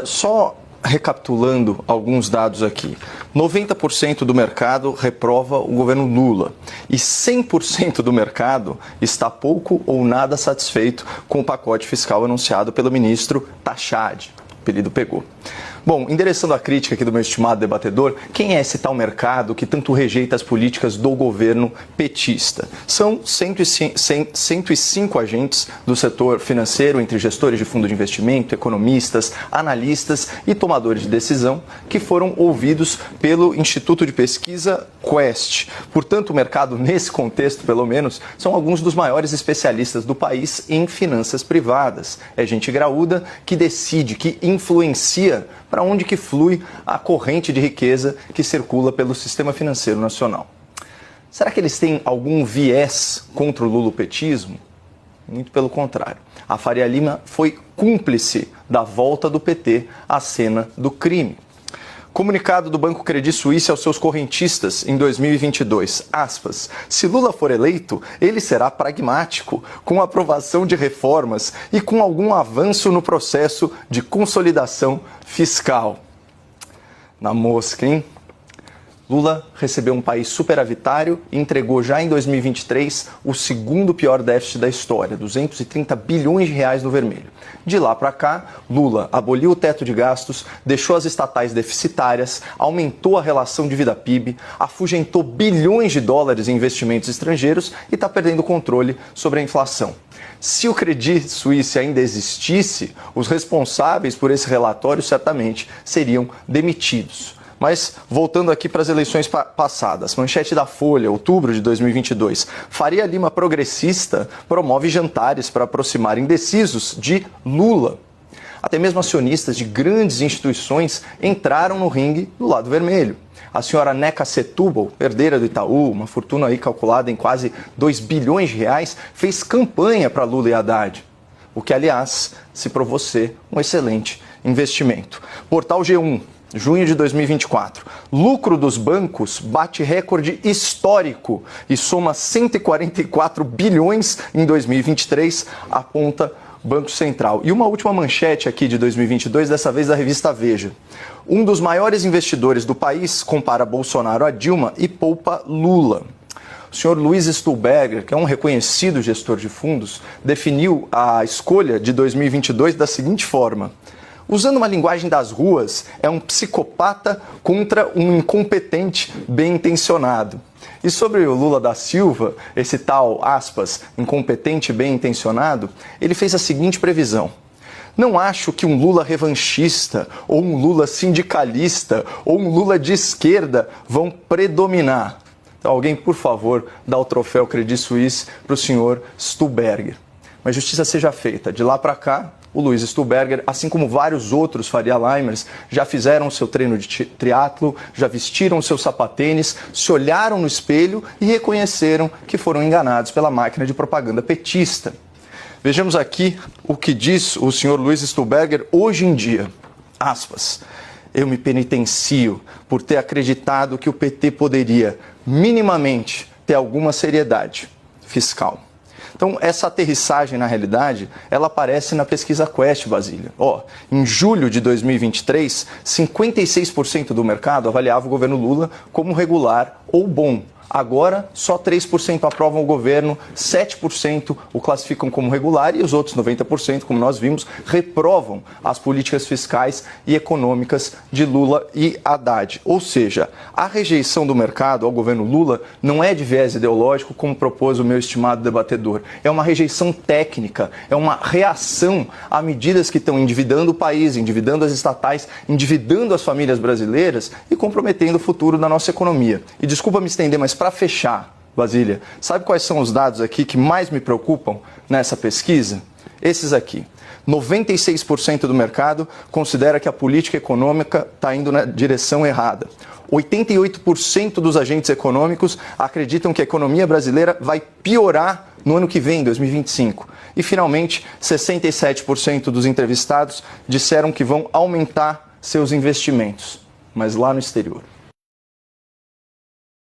só recapitulando alguns dados aqui. 90% do mercado reprova o governo Lula e 100% do mercado está pouco ou nada satisfeito com o pacote fiscal anunciado pelo ministro Tachad. O apelido pegou. Bom, endereçando a crítica aqui do meu estimado debatedor, quem é esse tal mercado que tanto rejeita as políticas do governo petista? São 105 agentes do setor financeiro, entre gestores de fundo de investimento, economistas, analistas e tomadores de decisão, que foram ouvidos pelo Instituto de Pesquisa Quest. Portanto, o mercado, nesse contexto, pelo menos, são alguns dos maiores especialistas do país em finanças privadas. É gente graúda que decide, que influencia para onde que flui a corrente de riqueza que circula pelo sistema financeiro nacional. Será que eles têm algum viés contra o lulopetismo? Muito pelo contrário. A Faria Lima foi cúmplice da volta do PT à cena do crime. Comunicado do Banco Credit Suisse aos seus correntistas em 2022, aspas, se Lula for eleito, ele será pragmático, com aprovação de reformas e com algum avanço no processo de consolidação fiscal. Na mosca, hein? Lula recebeu um país superavitário e entregou já em 2023 o segundo pior déficit da história, 230 bilhões de reais no vermelho. De lá para cá, Lula aboliu o teto de gastos, deixou as estatais deficitárias, aumentou a relação dívida-PIB, afugentou bilhões de dólares em investimentos estrangeiros e está perdendo o controle sobre a inflação. Se o Credit Suisse ainda existisse, os responsáveis por esse relatório certamente seriam demitidos. Mas, voltando aqui para as eleições passadas, manchete da Folha, outubro de 2022, Faria Lima progressista promove jantares para aproximar indecisos de Lula. Até mesmo acionistas de grandes instituições entraram no ringue do lado vermelho. A senhora Neca Setúbal, herdeira do Itaú, uma fortuna aí calculada em quase 2 bilhões de reais, fez campanha para Lula e Haddad, o que, aliás, se provou ser um excelente investimento. Portal G1. Junho de 2024. Lucro dos bancos bate recorde histórico e soma 144 bilhões em 2023, aponta Banco Central. E uma última manchete aqui de 2022, dessa vez da revista Veja. Um dos maiores investidores do país compara Bolsonaro a Dilma e poupa Lula. O senhor Luiz Stuhlberger, que é um reconhecido gestor de fundos, definiu a escolha de 2022 da seguinte forma: usando uma linguagem das ruas, é um psicopata contra um incompetente bem-intencionado. E sobre o Lula da Silva, esse tal, aspas, incompetente bem-intencionado, ele fez a seguinte previsão: não acho que um Lula revanchista, ou um Lula sindicalista, ou um Lula de esquerda vão predominar. Então, alguém, por favor, dá o troféu Credit Suisse para o senhor Stuhlberger. Mas justiça seja feita. De lá para cá, o Luiz Stuhlberger, assim como vários outros Faria Limers, já fizeram o seu treino de triatlo, já vestiram o seu sapatênis, se olharam no espelho e reconheceram que foram enganados pela máquina de propaganda petista. Vejamos aqui o que diz o senhor Luiz Stuhlberger hoje em dia. Aspas. Eu me penitencio por ter acreditado que o PT poderia, minimamente, ter alguma seriedade fiscal. Então, essa aterrissagem, na realidade, ela aparece na pesquisa Quest, Basília. Em julho de 2023, 56% do mercado avaliava o governo Lula como regular ou bom. Agora, só 3% aprovam o governo, 7% o classificam como regular e os outros 90%, como nós vimos, reprovam as políticas fiscais e econômicas de Lula e Haddad. Ou seja, a rejeição do mercado ao governo Lula não é de viés ideológico, como propôs o meu estimado debatedor. É uma rejeição técnica, é uma reação a medidas que estão endividando o país, endividando as estatais, endividando as famílias brasileiras e comprometendo o futuro da nossa economia. E desculpa me estender, mas para fechar, Basília, sabe quais são os dados aqui que mais me preocupam nessa pesquisa? Esses aqui. 96% do mercado considera que a política econômica está indo na direção errada. 88% dos agentes econômicos acreditam que a economia brasileira vai piorar no ano que vem, 2025. E, finalmente, 67% dos entrevistados disseram que vão aumentar seus investimentos, mas lá no exterior.